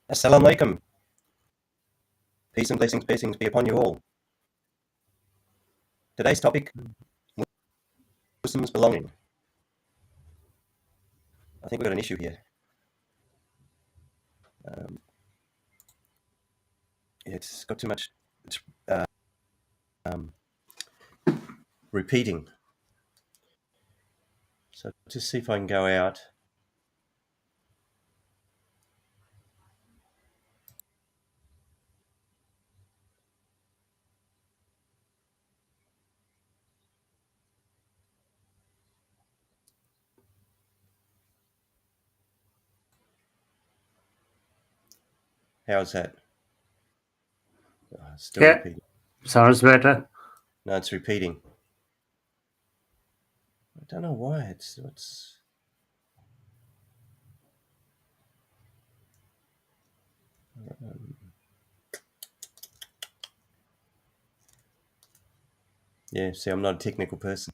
Assalamu alaikum. Peace and blessings be upon you all. Today's topic, Muslims belonging. I think we've got an issue here. It's got too much repeating. So just see if I can go out. How's that? It's still repeating. Sounds better. No, it's repeating. I don't know why it's yeah, see, I'm not a technical person.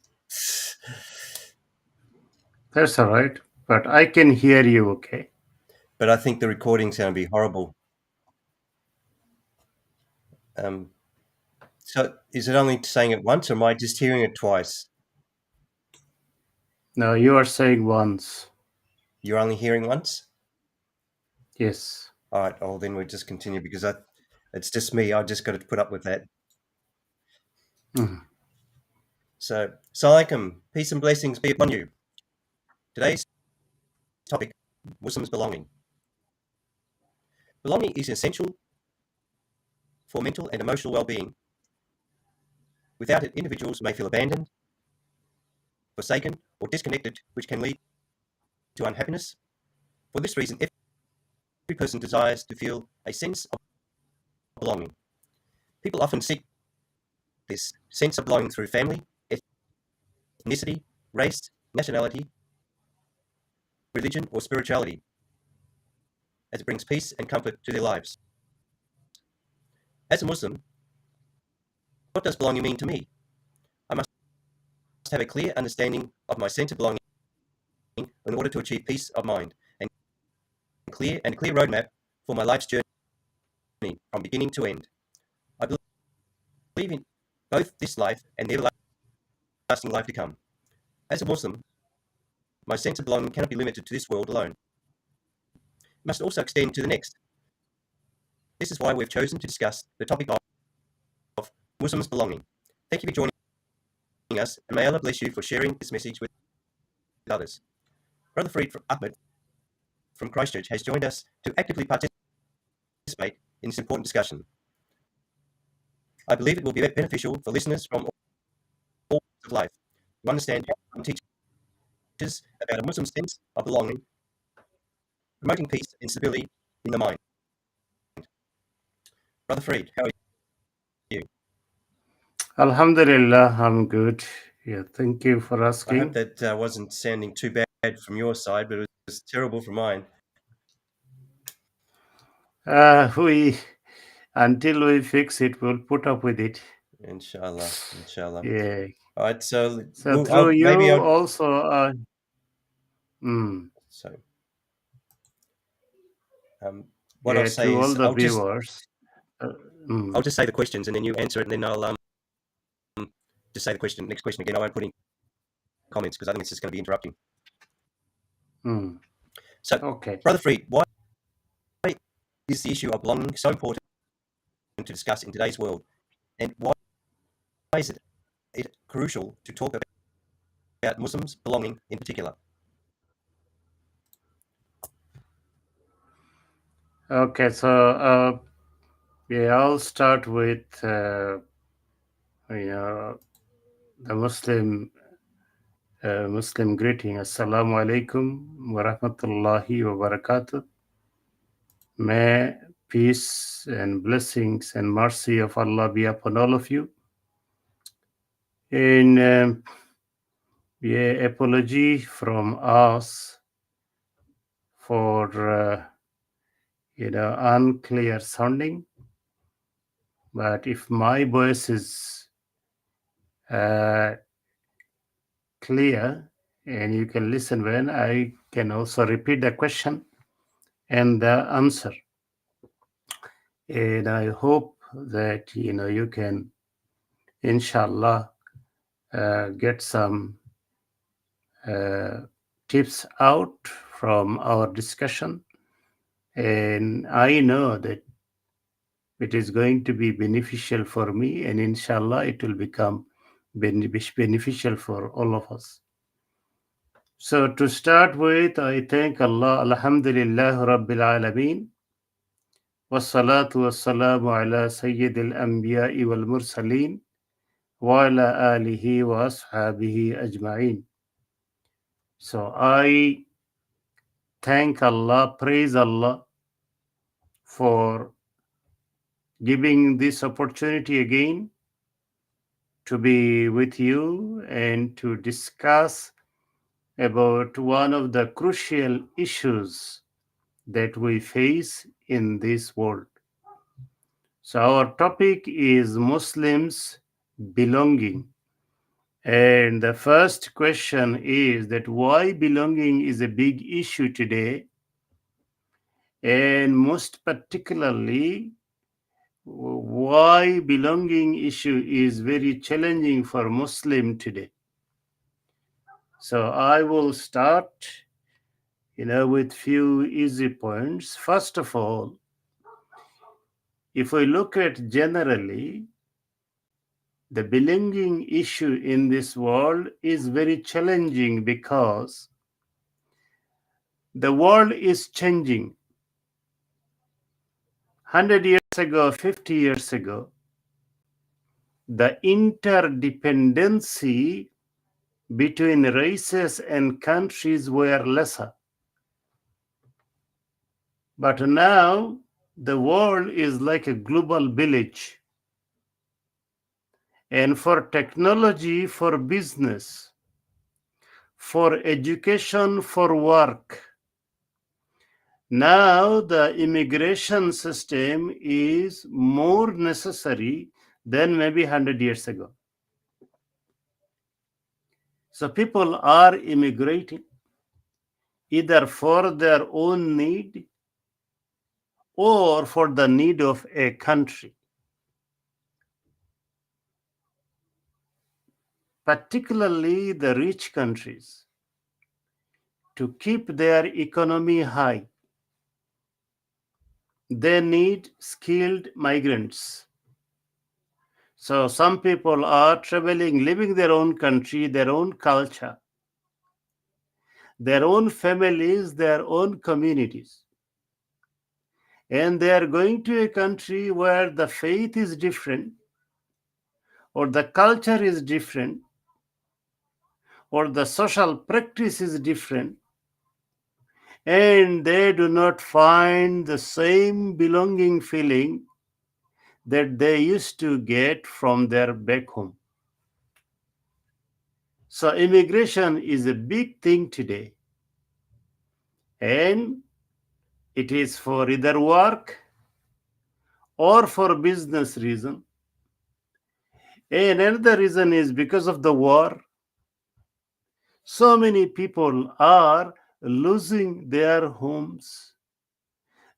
That's all right. But I can hear you okay. But I think the recording's going to be horrible. So is it only saying it once, or am I just hearing it twice? No, you are saying once. You're only hearing once? Yes. All right, well, then we'll just continue because it's just me. I just got to put up with that. So, Assalamualaikum, peace and blessings be upon you. Today's topic, Muslims belonging. Belonging is essential for mental and emotional well-being. Without it, individuals may feel abandoned, forsaken, or disconnected, which can lead to unhappiness. For this reason, every person desires to feel a sense of belonging. People often seek this sense of belonging through family, ethnicity, race, nationality, religion, or spirituality, as it brings peace and comfort to their lives. As a Muslim, what does belonging mean to me? I must have a clear understanding of my sense of belonging in order to achieve peace of mind and a clear roadmap for my life's journey from beginning to end. I believe in both this life and the everlasting life to come. As a Muslim, my sense of belonging cannot be limited to this world alone. It must also extend to the next. This is why we've chosen to discuss the topic of Muslims belonging. Thank you for joining us, and may Allah bless you for sharing this message with others. Brother Farid Ahmed from Christchurch has joined us to actively participate in this important discussion. I believe it will be beneficial for listeners from all walks of life to understand how Islam teaches about a Muslim sense of belonging, promoting peace and stability in the mind. Brother Farid, how are you? Alhamdulillah, I'm good. Yeah, thank you for asking. I hope that wasn't sounding too bad from your side, but it was terrible from mine. Until we fix it, we'll put up with it. Inshallah. Yeah. All right, so through you also. So, what I'll say to is, all the viewers. I'll just say the questions and then you answer it, and then I'll just say the next question again. I won't put in comments because I think it's just going to be interrupting. So, okay. Brother Farid, why is the issue of belonging so important to discuss in today's world, and why is it crucial to talk about Muslims belonging in particular? Okay, so I'll start with the Muslim greeting. Assalamu alaikum wa rahmatullahi wa barakatuh. May peace and blessings and mercy of Allah be upon all of you. In apology from us for unclear sounding, but if my voice is clear and you can listen when I can also repeat the question and the answer. And I hope that you can, inshallah, get some uh, tips out from our discussion. And I know that it is going to be beneficial for me, and inshallah, it will become beneficial for all of us. So, to start with, I thank Allah, Alhamdulillah Rabbil Alameen, wassalatu wassalamu ala Sayyidil Anbiya'i wal Mursaleen, wa ala alihi wa ashabihi ajma'in. So, I thank Allah, praise Allah for giving this opportunity again to be with you and to discuss about one of the crucial issues that we face in this world. So, our topic is Muslims belonging. And the first question is that why belonging is a big issue today, and most particularly, why belonging issue is very challenging for Muslim today. So I will start, with few easy points. First of all, if we look at generally, the belonging issue in this world is very challenging because the world is changing. 100 years ago, 50 years ago, the interdependency between races and countries were lesser. But now the world is like a global village. And for technology, for business, for education, for work, now the immigration system is more necessary than maybe 100 years ago. So people are immigrating either for their own need or for the need of a country. Particularly the rich countries, to keep their economy high, they need skilled migrants. So some people are traveling, leaving their own country, their own culture, their own families, their own communities. And they are going to a country where the faith is different, or the culture is different, or the social practice is different, and they do not find the same belonging feeling that they used to get from their back home. So immigration is a big thing today, and it is for either work or for business reason. And another reason is because of the war. So many people are losing their homes,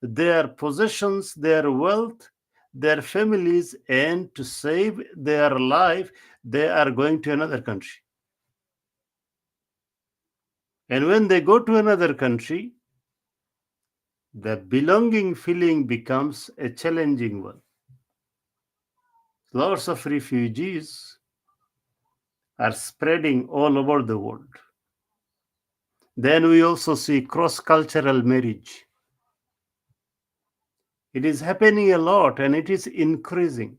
their possessions, their wealth, their families, and to save their life, they are going to another country. And when they go to another country, the belonging feeling becomes a challenging one. Lots of refugees are spreading all over the world. Then we also see cross cultural marriage. It is happening a lot and it is increasing.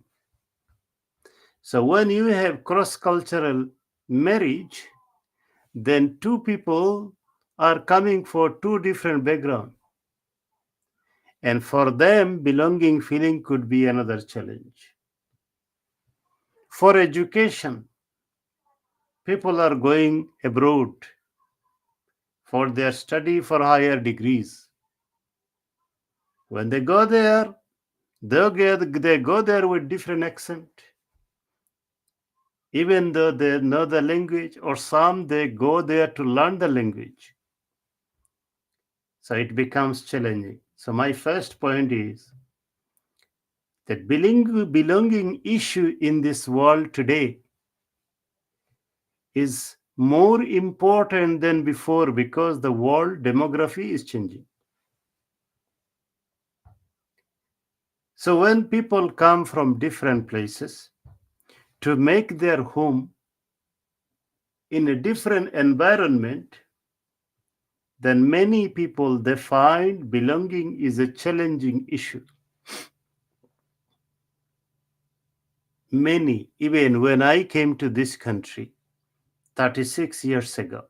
So when you have cross cultural marriage, then two people are coming for two different backgrounds. And for them, belonging feeling could be another challenge. For education, people are going abroad for their study for higher degrees. When they go there, they go there with different accent. Even though they know the language, or some they go there to learn the language. So it becomes challenging. So my first point is That belonging issue in this world today is more important than before because the world demography is changing. So when people come from different places to make their home in a different environment, then many people they find belonging is a challenging issue. Many, even when I came to this country 36 years ago,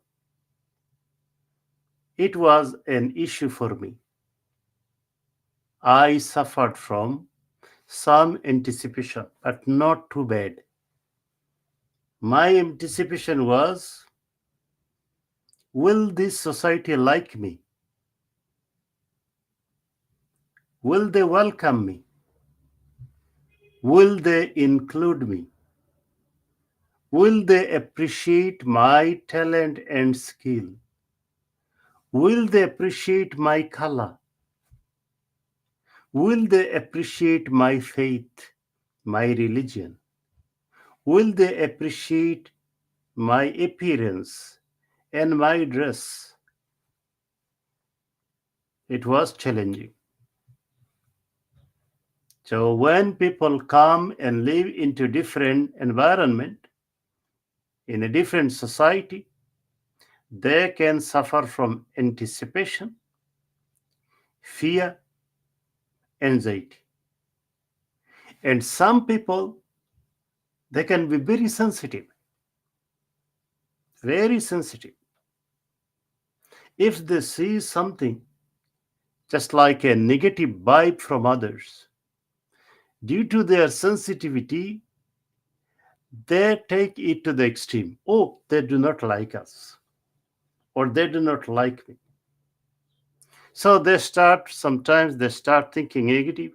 it was an issue for me. I suffered from some anticipation, but not too bad. My anticipation was, will this society like me? Will they welcome me? Will they include me? Will they appreciate my talent and skill? Will they appreciate my color? Will they appreciate my faith, my religion? Will they appreciate my appearance and my dress? It was challenging. So when people come and live into different environment in a different society, they can suffer from anticipation, fear, anxiety. And some people they can be very sensitive, very sensitive. If they see something just like a negative vibe from others, due to their sensitivity, they take it to the extreme. Oh, they do not like us, or they do not like me. So sometimes they start thinking negative,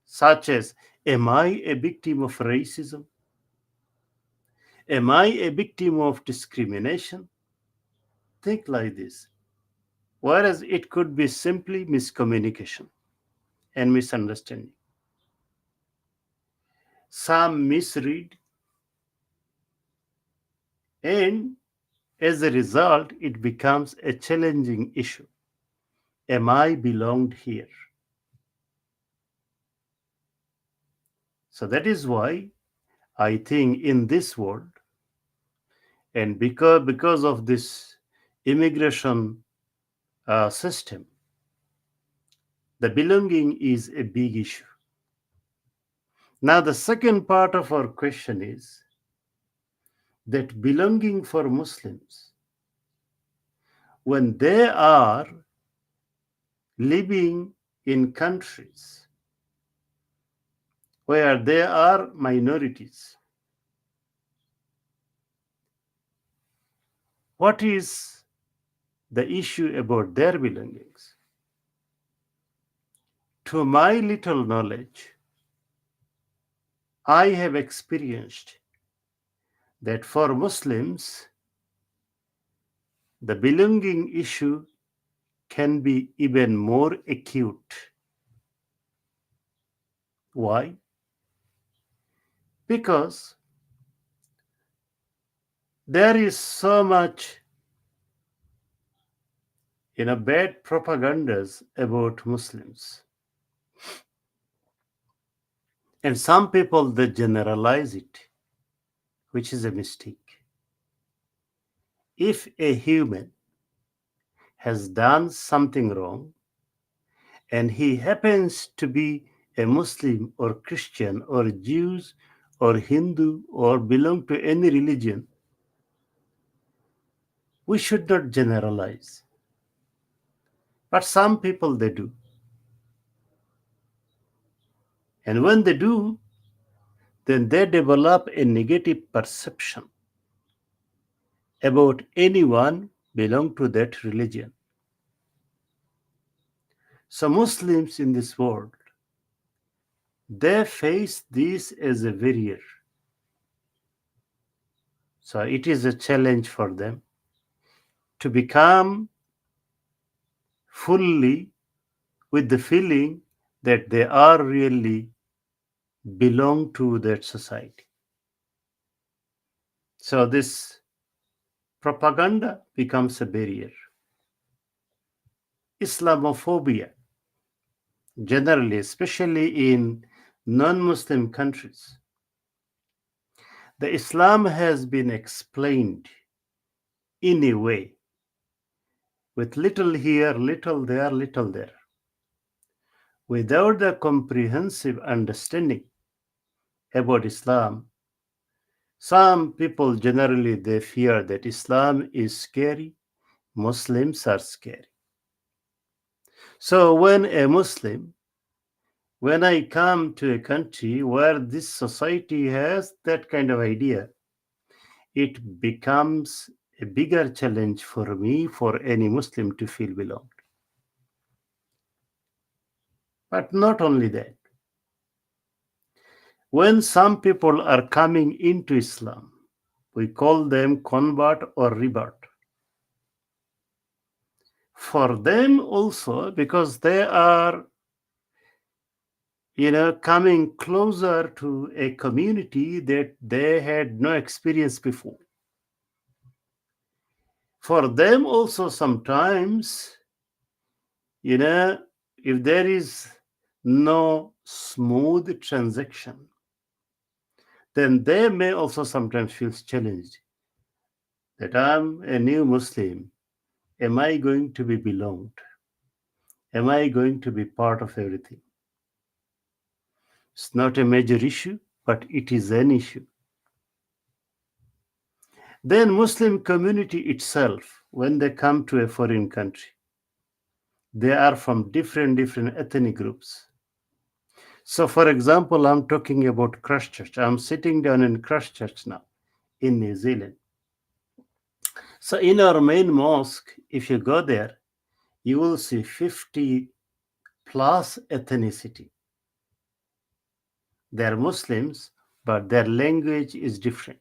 such as, am I a victim of racism? Am I a victim of discrimination? Think like this. Whereas it could be simply miscommunication and misunderstanding. Some misread, and as a result, it becomes a challenging issue. Am I belonged here? So that is why I think in this world, and because of this immigration system, the belonging is a big issue. Now, the second part of our question is that belonging for Muslims, when they are living in countries where there are minorities, what is the issue about their belongings? To my little knowledge, I have experienced that for Muslims, the belonging issue can be even more acute. Why? Because there is so much bad propagandas about Muslims. And some people they generalize it, which is a mistake. If a human has done something wrong and he happens to be a Muslim or Christian or Jews or Hindu or belong to any religion, we should not generalize. But some people they do. And when they do, then they develop a negative perception about anyone belong to that religion. So Muslims in this world, they face this as a barrier. So it is a challenge for them to become fully with the feeling that they are really belong to that society. So this propaganda becomes a barrier. Islamophobia, generally, especially in non Muslim countries, the Islam has been explained in a way with little here, little there, without the comprehensive understanding about Islam. Some people generally they fear that Islam is scary, Muslims are scary. So when I come to a country where this society has that kind of idea, it becomes a bigger challenge for me, for any Muslim to feel belonged. But not only that, when some people are coming into Islam, we call them convert or revert. For them also, because they are coming closer to a community that they had no experience before. For them also, sometimes, you know, if there is no smooth transaction, then they may also sometimes feel challenged that I'm a new Muslim. Am I going to be belonged? Am I going to be part of everything? It's not a major issue, but it is an issue. Then Muslim community itself, when they come to a foreign country, they are from different ethnic groups. So for example, I'm talking about Christchurch. I'm sitting down in Christchurch now in New Zealand. So in our main mosque, if you go there, you will see 50 plus ethnicity. They're Muslims, but their language is different.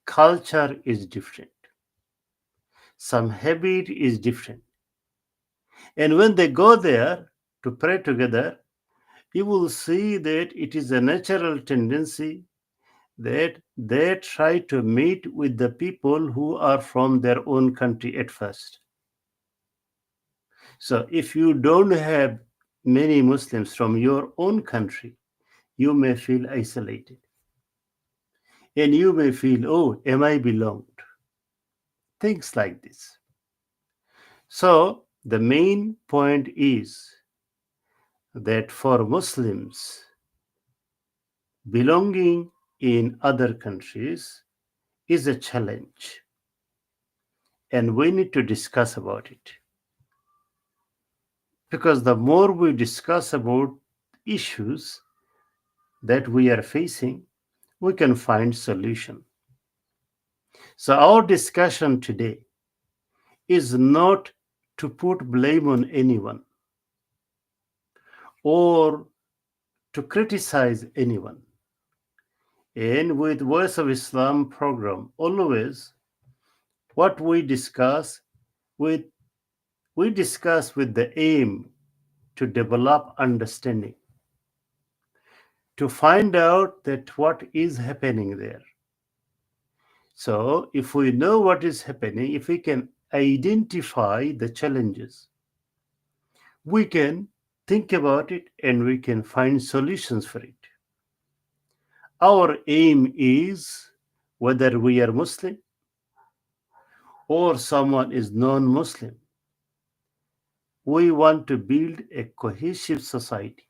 Culture is different. Some habit is different. And when they go there to pray together, you will see that it is a natural tendency that they try to meet with the people who are from their own country at first. So if you don't have many Muslims from your own country, you may feel isolated. And you may feel, oh, am I belonged? Things like this. So the main point is that for Muslims, belonging in other countries is a challenge, and we need to discuss about it. Because the more we discuss about issues that we are facing, we can find solution. So our discussion today is not to put blame on anyone or to criticize anyone. And with Voice of Islam program, always what with we discuss with the aim to develop understanding, to find out that what is happening there. So if we know what is happening, if we can identify the challenges, we can think about it and we can find solutions for it. Our aim is, whether we are Muslim or someone is non-Muslim, we want to build a cohesive society.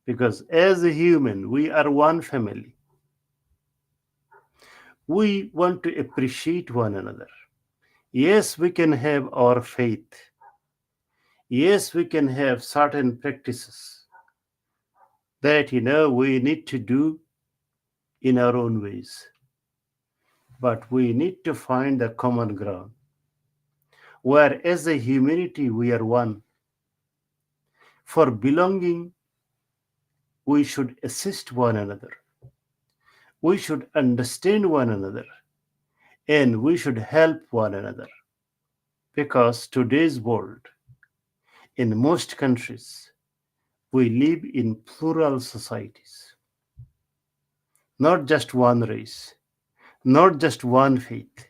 Because as a human, we are one family. We want to appreciate one another. Yes, we can have our faith. Yes, we can have certain practices that we need to do in our own ways. But we need to find the common ground where as a humanity we are one. For belonging, we should assist one another. We should understand one another, and we should help one another. Because today's world in most countries, we live in plural societies, not just one race, not just one faith,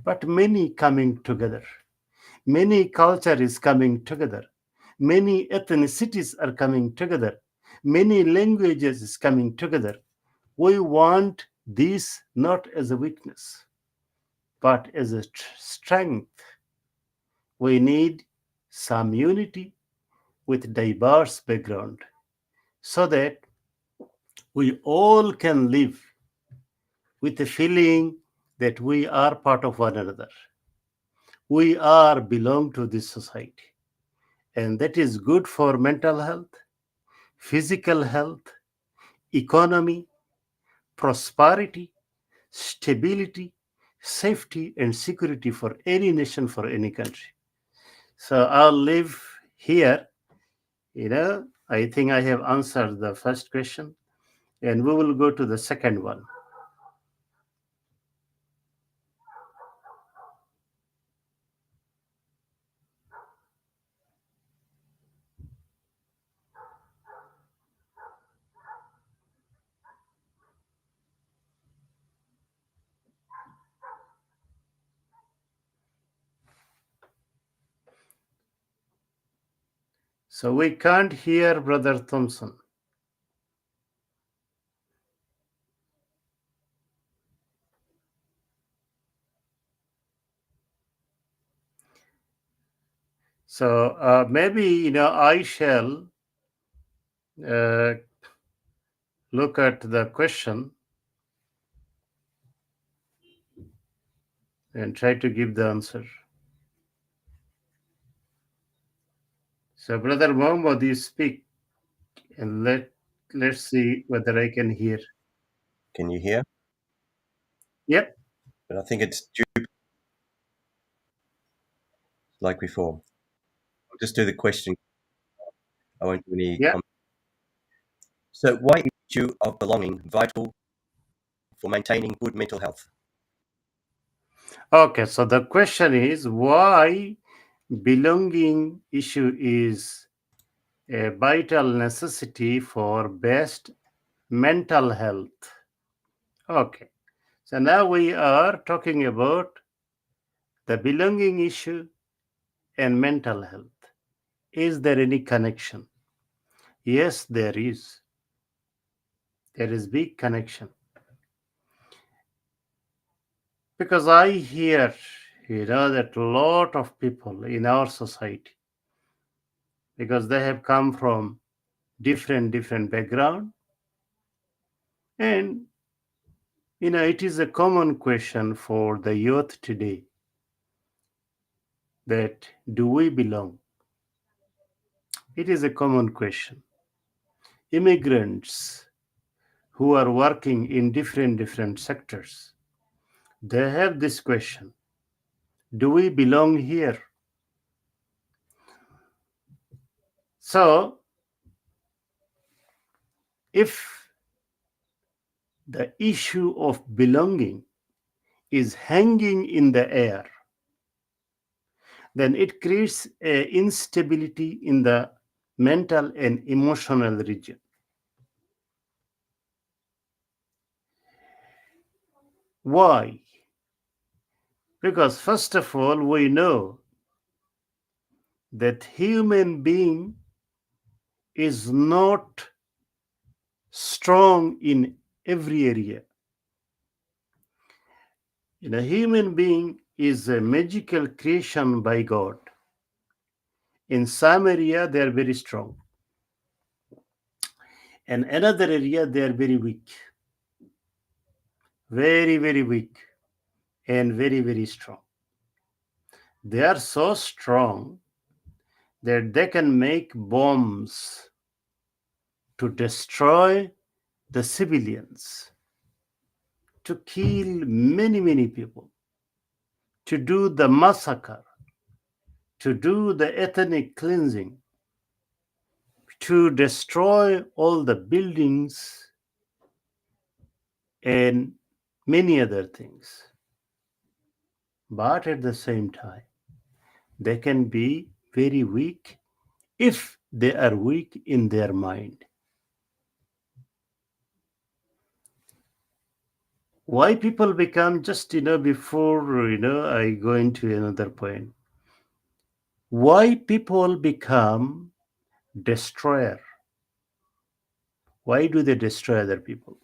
but many coming together. Many culture is coming together. Many ethnicities are coming together. Many languages is coming together. We want this not as a weakness, but as a strength. We need some unity with diverse background so that we all can live with the feeling that we are part of one another. We are belong to this society, and that is good for mental health, physical health, economy, prosperity, stability, safety, and security for any nation, for any country. So I'll leave here. I think I have answered the first question, and we will go to the second one. So we can't hear Brother Thompson. So maybe I shall uh, look at the question and try to give the answer. So Brother Mohammed, you speak, and let's see whether I can hear. Can you hear? Yep. But I think it's due like before. I'll just do the question. I won't do any Yeah. comment. So why is the issue of belonging vital for maintaining good mental health? Okay. So the question is why belonging issue is a vital necessity for best mental health. Okay. So now we are talking about the belonging issue and mental health. Is there any connection? Yes, there is. There is big connection. Because I hear, that a lot of people in our society, because they have come from different background, and it is a common question for the youth today that do we belong? It is a common question. Immigrants who are working in different sectors, they have this question: do we belong here? So if the issue of belonging is hanging in the air, then it creates a instability in the mental and emotional region. Why? Because first of all, we know that human being is not strong in every area. Human being is a magical creation by God. In some area, they are very strong. In another area, they are very weak. Very weak and very strong. They are so strong that they can make bombs to destroy the civilians, to kill many people, to do the massacre, to do the ethnic cleansing, to destroy all the buildings and many other things. But at the same time, they can be very weak if they are weak in their mind. Why people become just, before, I go into another point. Why people become destroyer? Why do they destroy other people?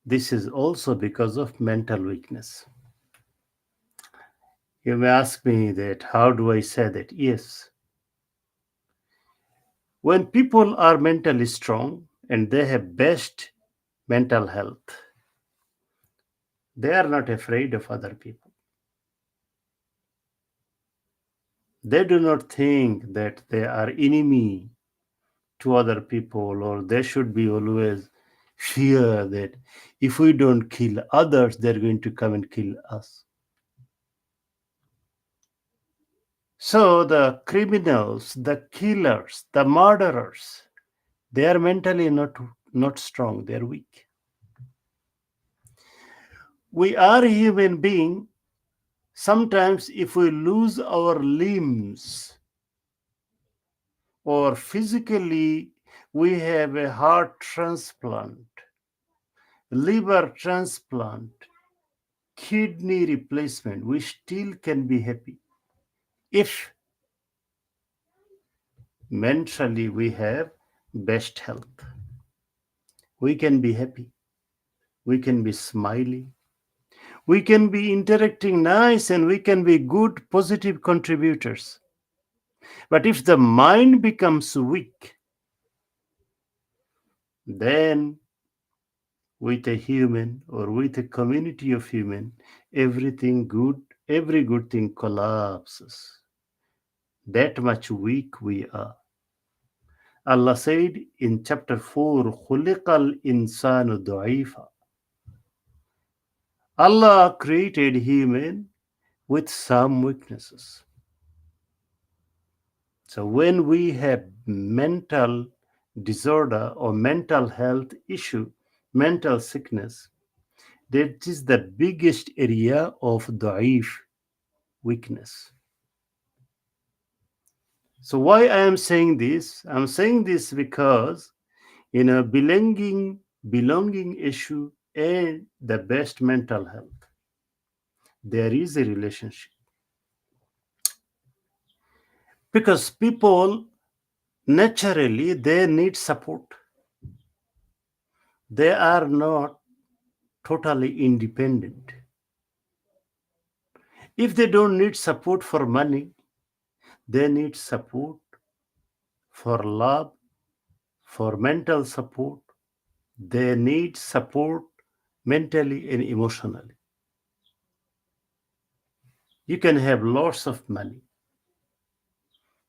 This is also because of mental weakness. You may ask me that, how do I say that? Yes. When people are mentally strong and they have best mental health, they are not afraid of other people. They do not think that they are enemy to other people, or they should be always fear that if we don't kill others, they're going to come and kill us. So the criminals, the killers, the murderers, they are mentally not strong, they are weak. We are human being. Sometimes if we lose our limbs, or physically we have a heart transplant, liver transplant, kidney replacement, we still can be happy. If mentally we have best health, we can be happy, we can be smiling, we can be interacting nice, and we can be good positive contributors. But if the mind becomes weak, then with a human or with a community of human, every good thing collapses. That much weak we are. Allah said in chapter 4, خُلِقَ الْإِنسَانُ ضَعِيفًا. Allah created human with some weaknesses. So when we have mental disorder or mental health issue, mental sickness, that is the biggest area of da'if, weakness. So why I am saying this? I'm saying this because belonging issue and the best mental health, there is a relationship. Because people naturally they need support. They are not totally independent. If they don't need support for money, they need support for love, for mental support. They need support mentally and emotionally. You can have lots of money,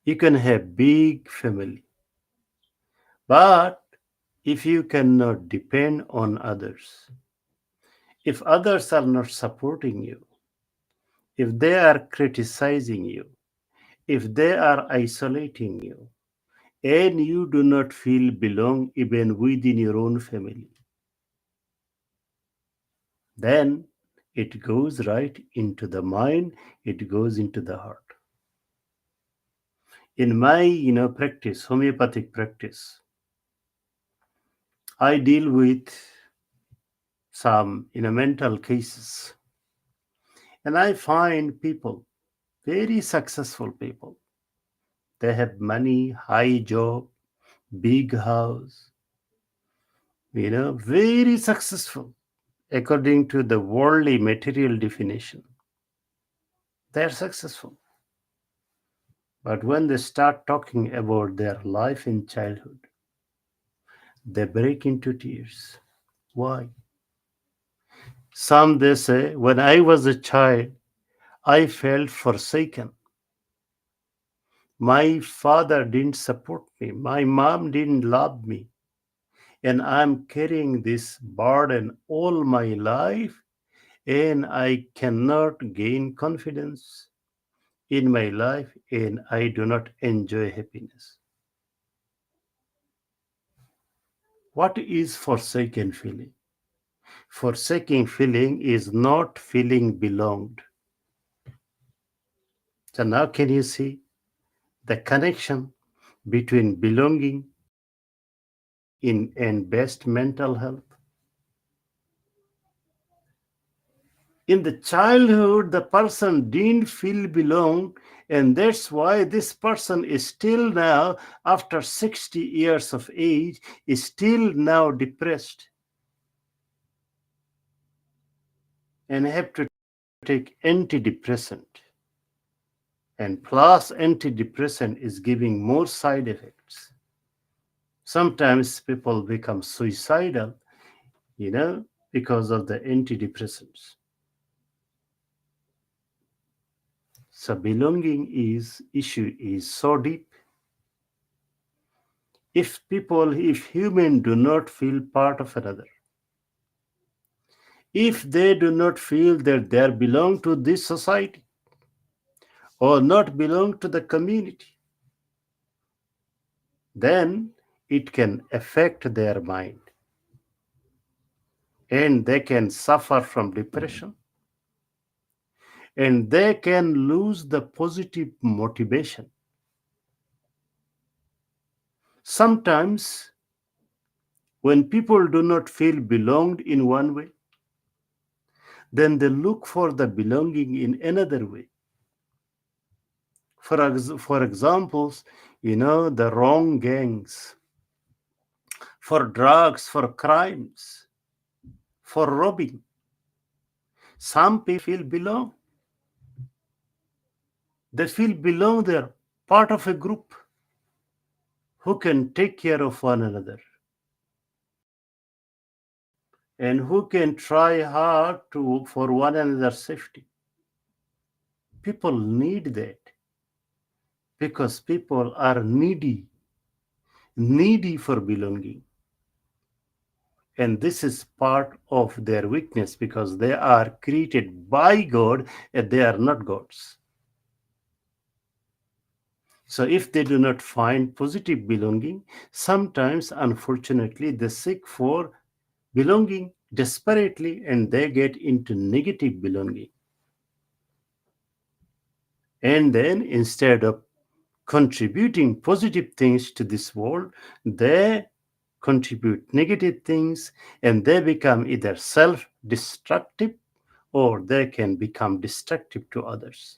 you can have big family, but if you cannot depend on others, if others are not supporting you, if they are criticizing you, if they are isolating you, and you do not feel belong even within your own family, then it goes right into the mind, it goes into the heart. In my practice, homeopathic practice, I deal with some mental cases, and I find people, very successful people, they have money, high job, big house, very successful according to the worldly material definition. They are successful, but when they start talking about their life in childhood, they break into tears. Why? Some they say, when I was a child, I felt forsaken. My father didn't support me. My mom didn't love me. And I'm carrying this burden all my life, and I cannot gain confidence in my life, and I do not enjoy happiness. What is forsaken feeling? Forsaking feeling is not feeling belonged. So now can you see? the connection between belonging in and best mental health. In the childhood, the person didn't feel belong, and that's why this person is still now, after 60 years of age, is still now depressed and have to take antidepressant. And plus, antidepressant is giving more side effects. Sometimes people become suicidal, you know, because of the antidepressants. So belonging is issue is so deep. If human do not feel part of another, if they do not feel that they belong to this society or not belong to the community, then it can affect their mind and they can suffer from depression and they can lose the positive motivation. Sometimes when people do not feel belonged in one way, then they look for the belonging in another way. For examples, the wrong gangs, for drugs, for crimes, for robbing. Some people feel belong. They feel belong. They're part of a group who can take care of one another and who can try hard to for one another's safety. People need that because people are needy for belonging. And this is part of their weakness because they are created by God and they are not gods. So if they do not find positive belonging, sometimes unfortunately they seek for belonging desperately and they get into negative belonging. And then instead of contributing positive things to this world, they contribute negative things and they become either self destructive or they can become destructive to others.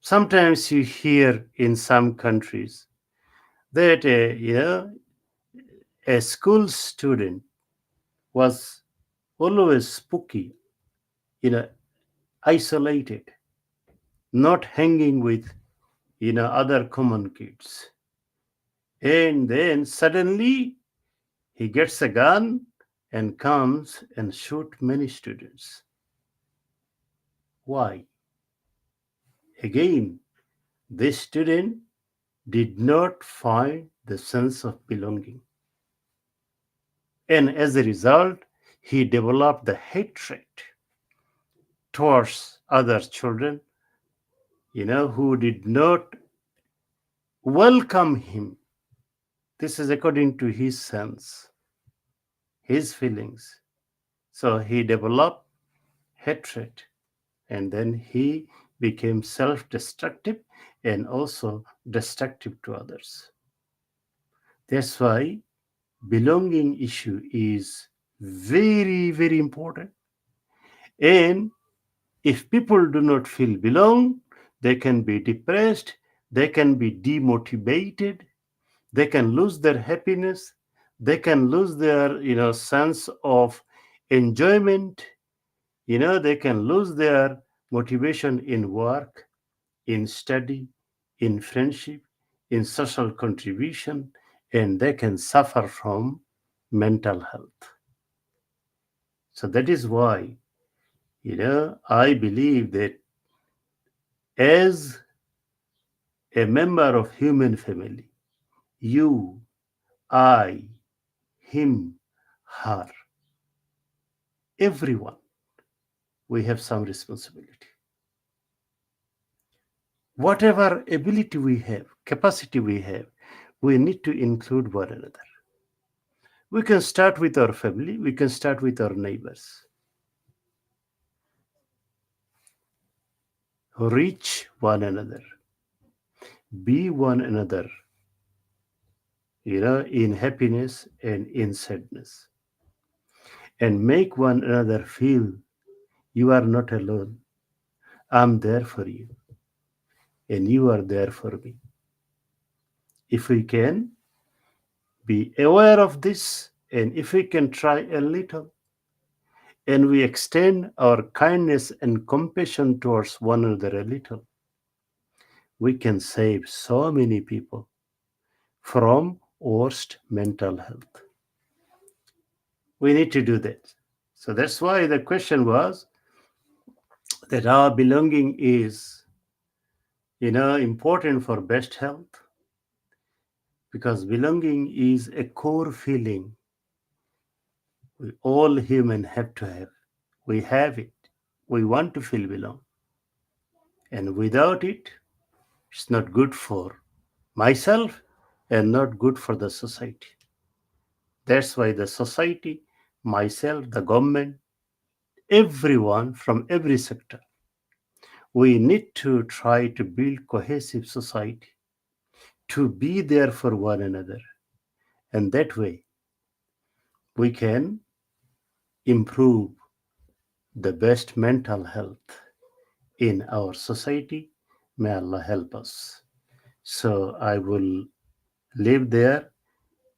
Sometimes you hear in some countries that a school student was always spooky, you know, isolated, not hanging with other common kids, and then suddenly he gets a gun and comes and shoot many students. Why? Again, this student did not find the sense of belonging. And as a result, he developed the hatred towards other children, who did not welcome him. This is according to his sense, his feelings. So he developed hatred and then he became self destructive and also destructive to others. That's why belonging issue is very, very important. And if people do not feel belong, they can be depressed, they can be demotivated, they can lose their happiness, they can lose their sense of enjoyment, they can lose their motivation in work, in study, in friendship, in social contribution, and they can suffer from mental health. So that is why, I believe that as a member of human family, you, I, him, her, everyone, we have some responsibility. Whatever ability we have, capacity we have, we need to include one another. We can start with our family, we can start with our neighbors. Reach one another. be one another, in happiness and in sadness, and make one another feel you are not alone. I'm there for you, and you are there for me. If we can be aware of this, and if we can try a little, and we extend our kindness and compassion towards one another a little, we can save so many people from worst mental health. We need to do that. So that's why the question was that our belonging is, important for best health, because belonging is a core feeling we all human have to have. We have it. We want to feel belong. And without it, it's not good for myself and not good for the society. That's why the society, myself, the government, everyone from every sector, we need to try to build cohesive society, to be there for one another. And that way we can improve the best mental health in our society. May Allah help us. So I will leave there,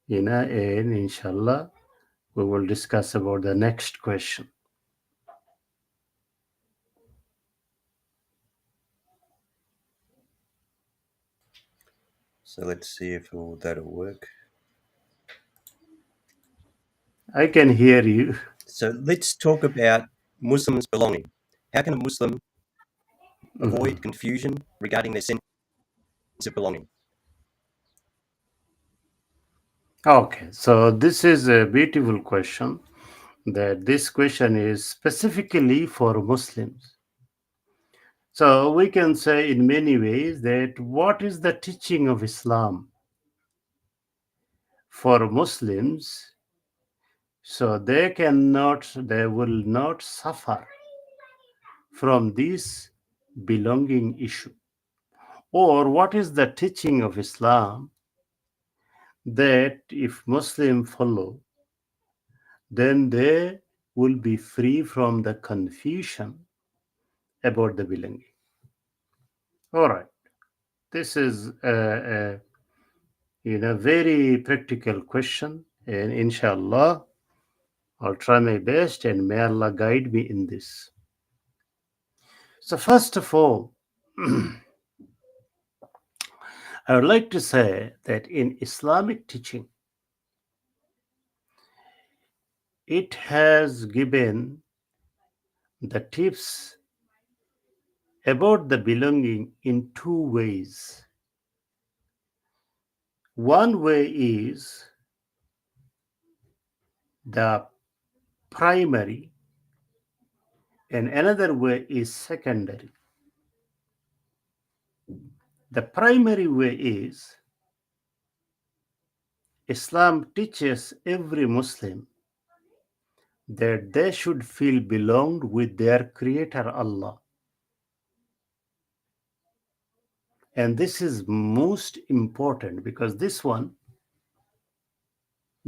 and inshallah we will discuss about the next question. So let's see if that'll work. I can hear you. So let's talk about Muslims' belonging. How can a Muslim avoid Mhm. confusion regarding their sense of belonging? Okay, so this is a beautiful question. That this question is specifically for Muslims. So we can say in many ways that what is the teaching of Islam for Muslims, so they will not suffer from this belonging issue. Or what is the teaching of Islam that if Muslims follow, then they will be free from the confusion about the belonging. All right, this is a very practical question, and inshallah, I'll try my best, and may Allah guide me in this. So, first of all, I would like to say that in Islamic teaching, it has given the tips about the belonging in two ways. One way is the primary, and another way is secondary. The primary way is Islam teaches every Muslim that they should feel belonged with their creator Allah. And this is most important because this one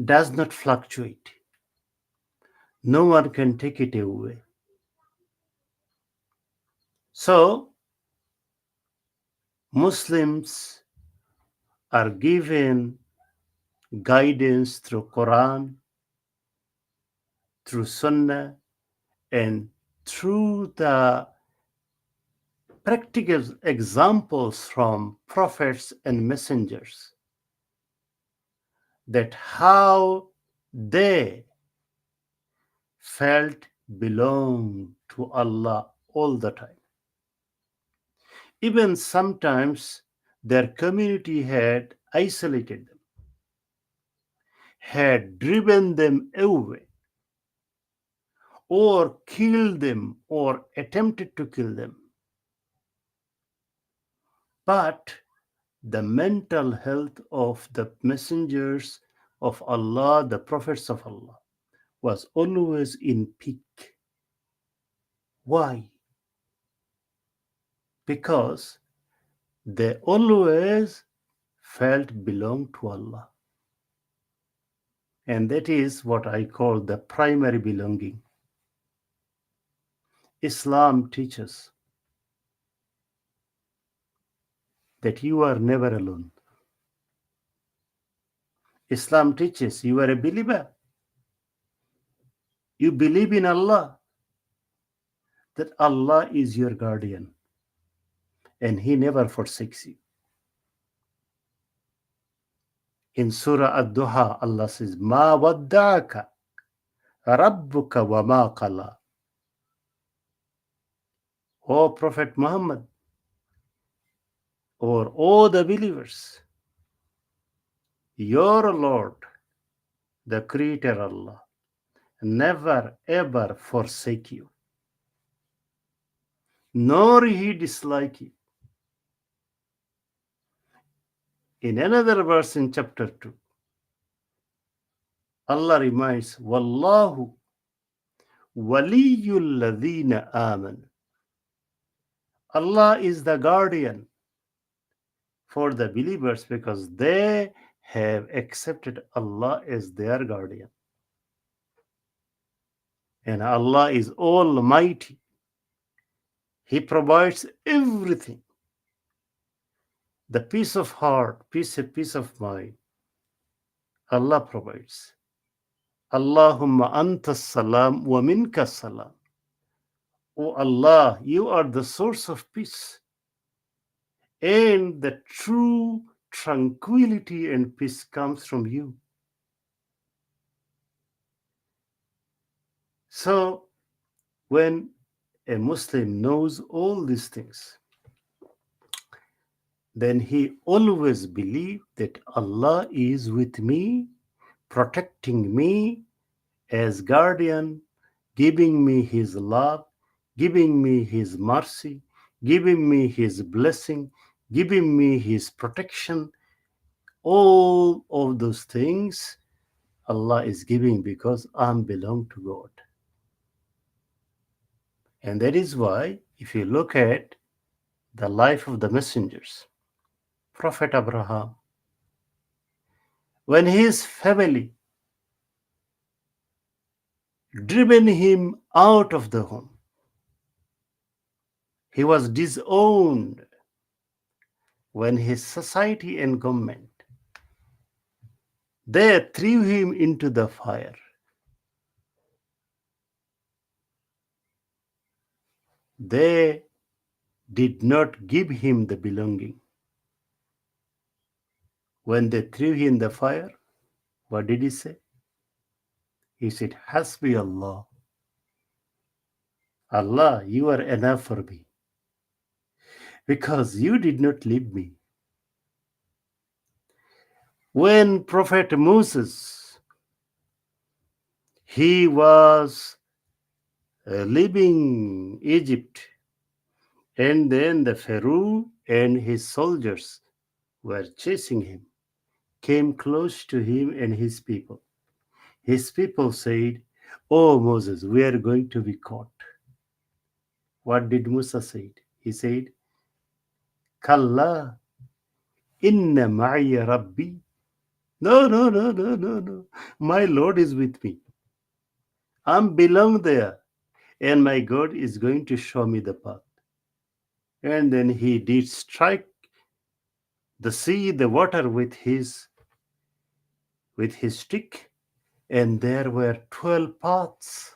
does not fluctuate. No one can take it away. So Muslims are given guidance through Quran, through Sunnah, and through the practical examples from prophets and messengers, that how they felt belong to Allah all the time. Even sometimes their community had isolated them, had driven them away, or killed them, or attempted to kill them. But the mental health of the messengers of Allah, the prophets of Allah, was always in peak. Why? Because they always felt belong to Allah. And that is what I call the primary belonging. Islam teaches that you are never alone. Islam teaches you are a believer. You believe in Allah, that Allah is your guardian and He never forsakes you. In Surah Ad-Duha, Allah says, Ma wadda'aka rabbuka wa ma qala. O Prophet Muhammad, or all the believers, your Lord, the Creator Allah, never ever forsake you, nor He dislike you. In another verse in chapter 2, Allah reminds, Wallahu waliyul ladhina aman. Allah is the guardian for the believers because they have accepted Allah as their guardian. And Allah is almighty. He provides everything. The peace of heart, peace of mind, Allah provides. Allahumma anta salam wa minka salam. O Allah, you are the source of peace. And the true tranquility and peace comes from you. So, when a Muslim knows all these things, then he always believes that Allah is with me, protecting me as guardian, giving me His love, giving me His mercy, giving me His blessing, giving me His protection. All of those things Allah is giving because I belong to God. And that is why, if you look at the life of the messengers, Prophet Abraham, when his family driven him out of the home, he was disowned. When his society and government, they threw him into the fire. They did not give him the belonging. When they threw him in the fire, what did he say? He said, Hasbi Allah. Allah, you are enough for me. Because you did not leave me. When Prophet Moses, he was leaving Egypt, and then the Pharaoh and his soldiers were chasing him, came close to him and his people. His people said, Oh Moses, we are going to be caught. What did Musa say? He said, Kalla inna ma'iya rabbi. No, no, no, no, no, no. My Lord is with me. I belong there. And my God is going to show me the path. And then he did strike the sea, the water with his stick, and there were 12 paths.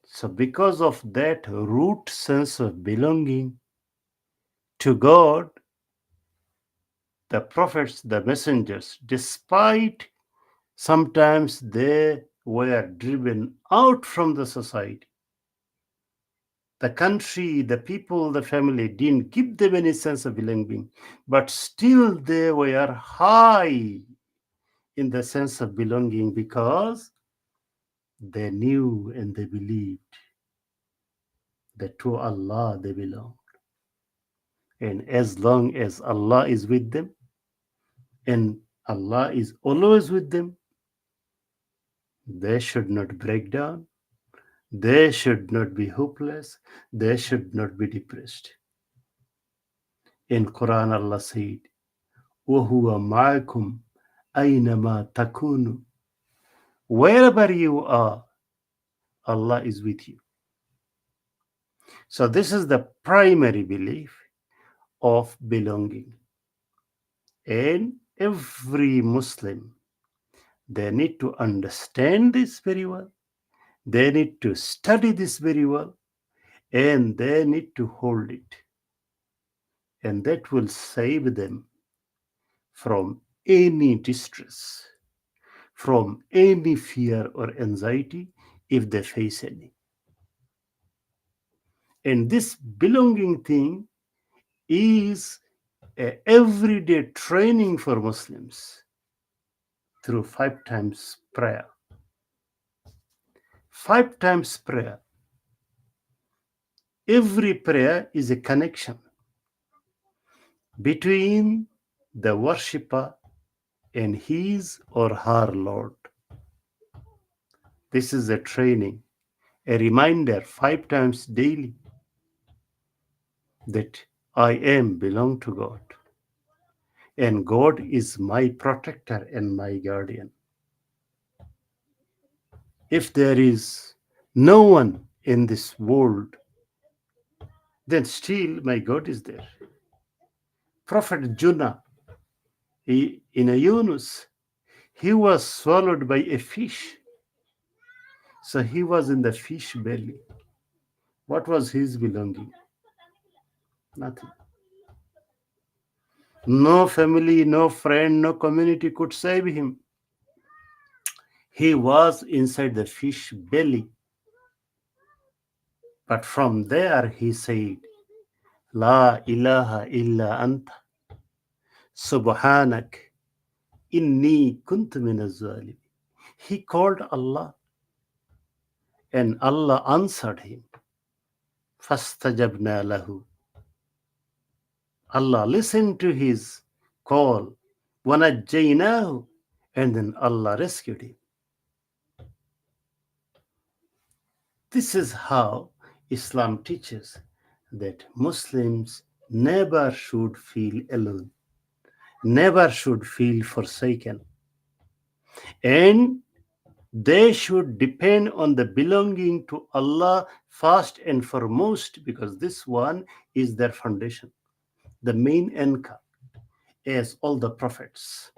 So because of that root sense of belonging to God, the prophets, the messengers, despite sometimes they were driven out from the society, the country, the people, the family didn't give them any sense of belonging, but still they were high in the sense of belonging because they knew and they believed that to Allah they belong. And as long as Allah is with them, and Allah is always with them, they should not break down, they should not be hopeless, they should not be depressed. In Quran, Allah said, وَهُوَ مَعَكُمْ أَيْنَمَا تَكُونُوا. Wherever you are, Allah is with you. So this is the primary belief of belonging. And every Muslim, they need to understand this very well. They need to study this very well. And they need to hold it. And that will save them from any distress, from any fear or anxiety if they face any. And this belonging thing is a everyday training for Muslims through 5 times prayer. 5 times prayer. Every prayer is a connection between the worshipper and his or her Lord. This is a training, a reminder 5 times daily that I am belong to God and God is my protector and my guardian. If there is no one in this world, then still my God is there. Prophet Jonah, in a Yunus, he was swallowed by a fish. So he was in the fish belly. What was his belonging? Nothing. No family, no friend, no community could save him. He was inside the fish belly. But from there he said, La ilaha illa anta, subhanak, inni kuntu minaz zalimin. He called Allah and Allah answered him. Fastajabna lahu. Allah listened to his call. Wanajjaynahu. And then Allah rescued him. This is how Islam teaches that Muslims never should feel alone, never should feel forsaken, and they should depend on the belonging to Allah first and foremost, because this one is their foundation, the main anchor, as all the prophets,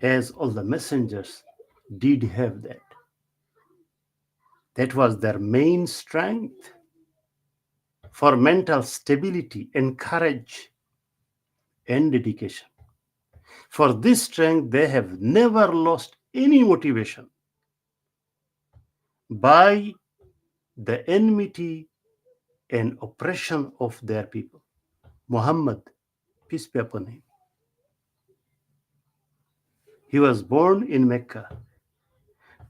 as all the messengers did have that. That was their main strength for mental stability and courage and dedication. For this strength, they have never lost any motivation by the enmity and oppression of their people. Muhammad, peace be upon him, he was born in Mecca,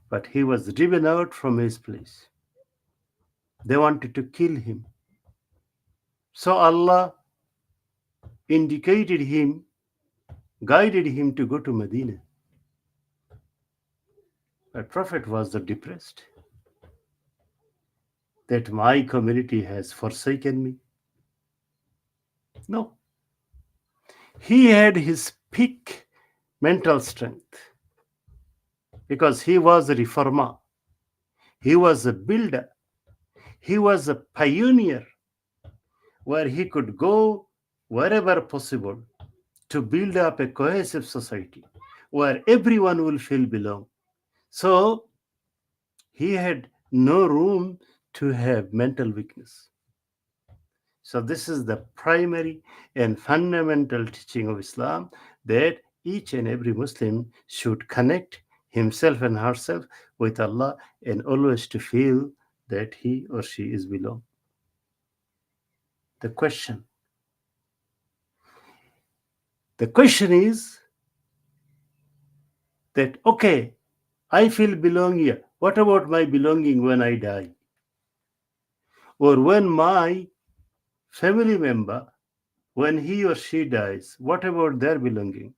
but he was driven out from his place. They wanted to kill him. So Allah indicated him, guided him to go to Medina. But Prophet was depressed that my community has forsaken me. No. He had his peak mental strength because he was a reformer. He was a builder. He was a pioneer where he could go wherever possible to build up a cohesive society where everyone will feel belong. So he had no room to have mental weakness. So this is the primary and fundamental teaching of Islam, that each and every Muslim should connect himself and herself with Allah and always to feel that he or she is belong. The question is that, okay, I feel belong here. What about my belonging when I die? Or when my family member, when he or she dies, what about their belonging?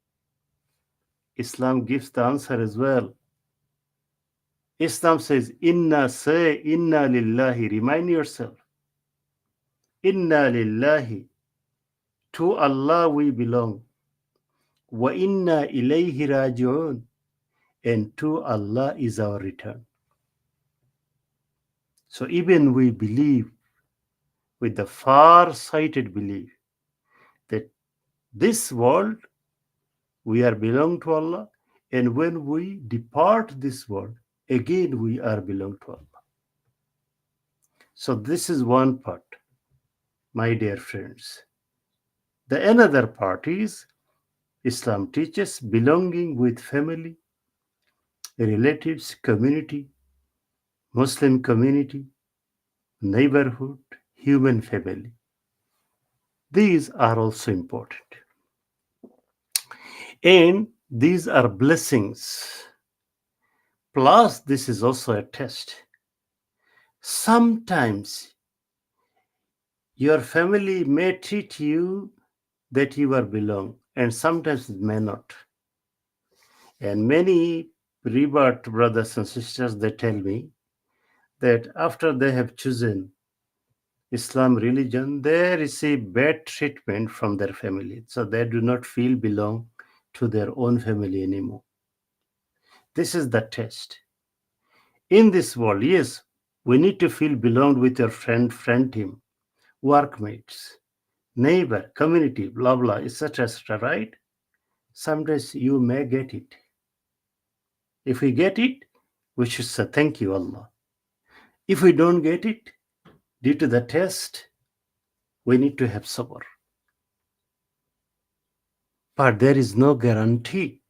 Islam gives the answer as well. Islam says, say Inna lillahi. Remind yourself. Inna lillahi To Allah we belong. Wa inna ilayhi raji'un. And to Allah is our return. So even we believe with the far-sighted belief that this world we are belong to Allah, and when we depart this world, again we are belong to Allah. So this is one part, my dear friends. The another part is Islam teaches belonging with family, relatives, community, Muslim community, neighborhood, human family. These are also important. And these are blessings. Plus, this is also a test. Sometimes your family may treat you that you are belong, and sometimes it may not. And many revert brothers and sisters, they tell me that after they have chosen Islam religion, they receive bad treatment from their family. So they do not feel belong to their own family anymore. This is the test. In this world, yes, we need to feel belonged with your friend team, workmates, neighbor, community, blah blah, etc., right? Sometimes you may get it. If we get it, we should say thank you, Allah. If we don't get it, due to the test, we need to have sabr. But there is no guarantee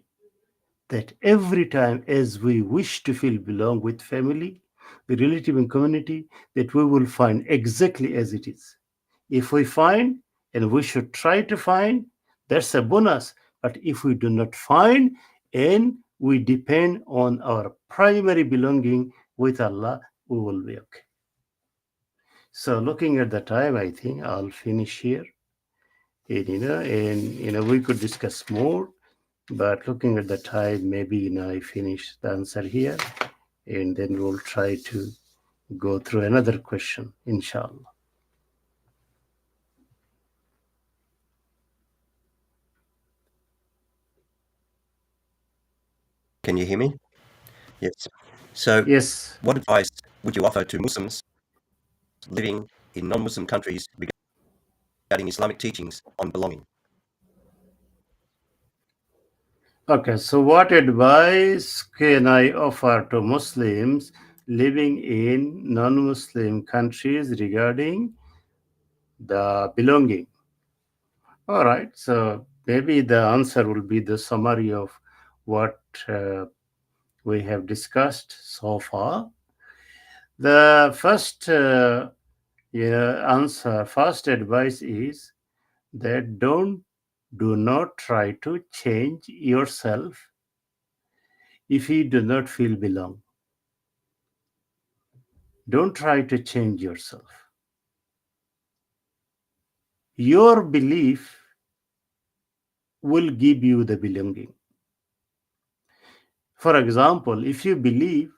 that every time as we wish to feel belong with family, relative and community, that we will find exactly as it is. If we find, and we should try to find, that's a bonus. But if we do not find, and we depend on our primary belonging with Allah, we will be okay. So looking at the time, I think I'll finish here. And we could discuss more, but looking at the time, maybe I finish the answer here, and then we'll try to go through another question, inshallah. Can you hear me? Yes. So, Yes. what advice would you offer to Muslims living in non-Muslim countries regarding Islamic teachings on belonging? Okay, so what advice can I offer to Muslims living in non-Muslim countries regarding the belonging? All right, so maybe the answer will be the summary of what we have discussed so far. The first first advice is that do not try to change yourself if you do not feel belong. Don't try to change yourself. Your belief will give you the belonging. For example, if you believe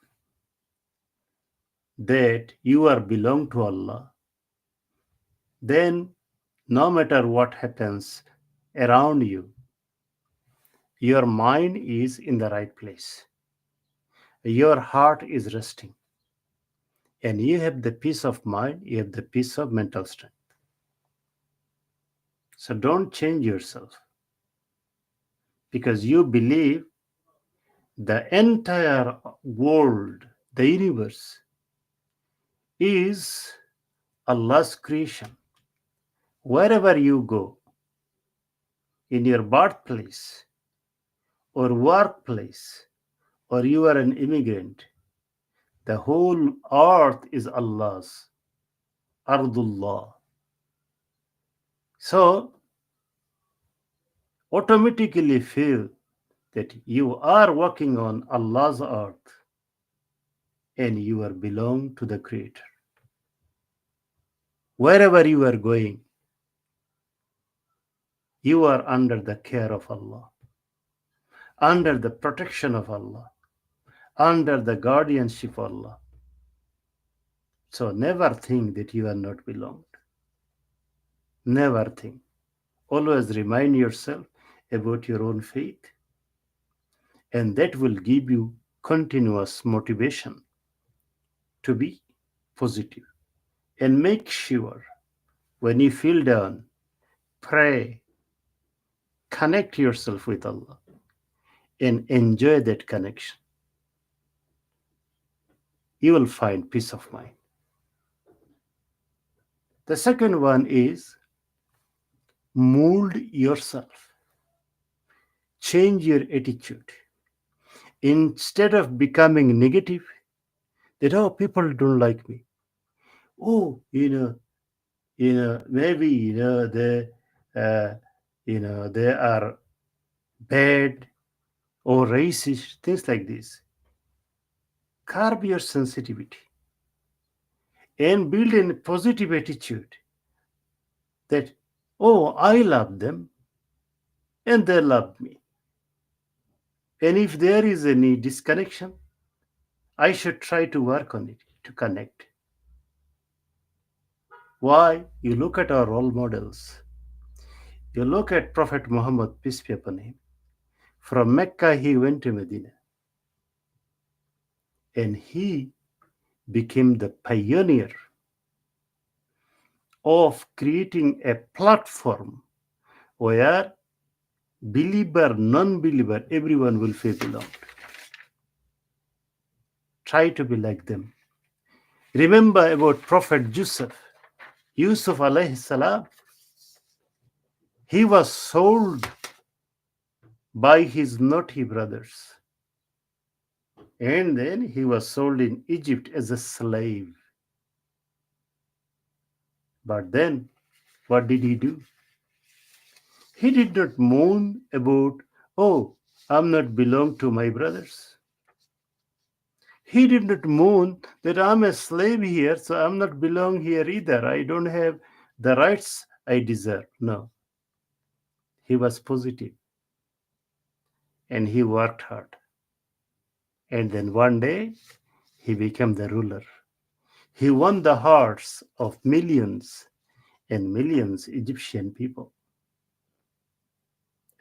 that you are belong to Allah, then no matter what happens around you, your mind is in the right place. Your heart is resting. And you have the peace of mind, you have the peace of mental strength. So don't change yourself because you believe the entire world, the universe, is Allah's creation. Wherever you go, in your birthplace or workplace, or you are an immigrant, the whole earth is Allah's, Ardullah. So automatically feel that you are walking on Allah's earth and you are belong to the Creator. Wherever you are going, you are under the care of Allah, under the protection of Allah, under the guardianship of Allah. So never think that you are not belonged. Never think. Always remind yourself about your own faith, and that will give you continuous motivation to be positive. And make sure when you feel down, pray, connect yourself with Allah, and enjoy that connection. You will find peace of mind. The second one is mold yourself, change your attitude. Instead of becoming negative, that oh, people don't like me. Oh, maybe uh, they are bad or racist, things like this. Curb your sensitivity and build a positive attitude that, oh, I love them and they love me. And if there is any disconnection, I should try to work on it to connect. Why? You look at our role models. You look at Prophet Muhammad, peace be upon him. From Mecca, he went to Medina and he became the pioneer of creating a platform where believer, non-believer, everyone will feel belonged. Try to be like them. Remember about Prophet Yusuf alayhi salam. He was sold by his naughty brothers. And then he was sold in Egypt as a slave. But then, what did he do? He did not moan about, oh, I'm not belong to my brothers. He did not moan that I'm a slave here, so I'm not belong here either. I don't have the rights I deserve. No, he was positive and he worked hard. And then one day, he became the ruler. He won the hearts of millions and millions Egyptian people,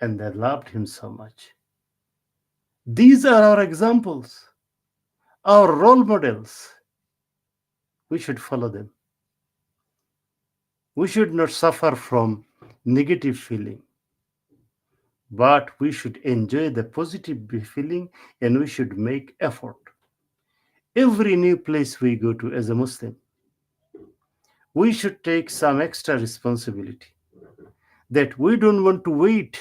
and they loved him so much. These are our examples, our role models. We should follow them. We should not suffer from negative feeling, but we should enjoy the positive feeling and we should make effort. Every new place we go to as a Muslim, we should take some extra responsibility that we don't want to wait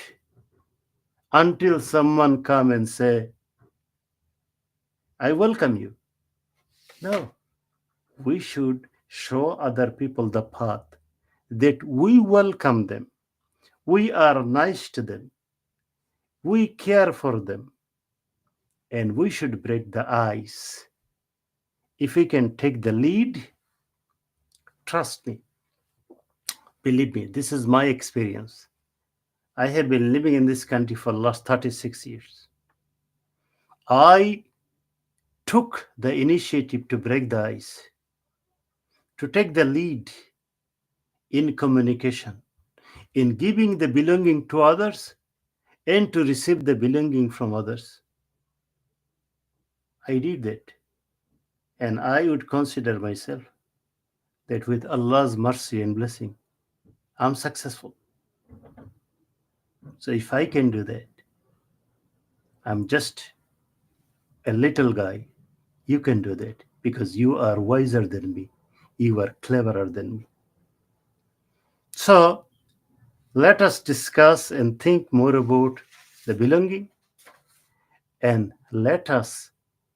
until someone come and say, I welcome you. No, we should show other people the path that we welcome them. We are nice to them. We care for them. And we should break the ice. If we can take the lead, trust me, believe me, this is my experience. I have been living in this country for the last 36 years. I took the initiative to break the ice, to take the lead in communication, in giving the belonging to others and to receive the belonging from others. I did that. And I would consider myself that with Allah's mercy and blessing, I'm successful. So if I can do that, I'm just a little guy. You can do that because you are wiser than me. You are cleverer than me. So let us discuss and think more about the belonging, and let us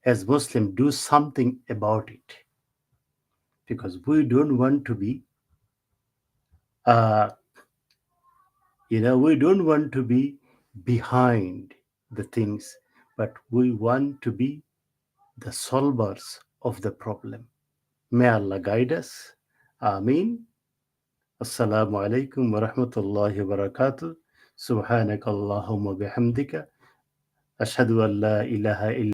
as Muslims do something about it, because we don't want to be uh, we don't want to be behind the things, but we want to be the solvers of the problem. May Allah guide us. Ameen. Assalamu alaikum wa rahmatullahi wa barakatuh. Subhanaka Allahumma bihamdika. Ashhadu an la ilaha illa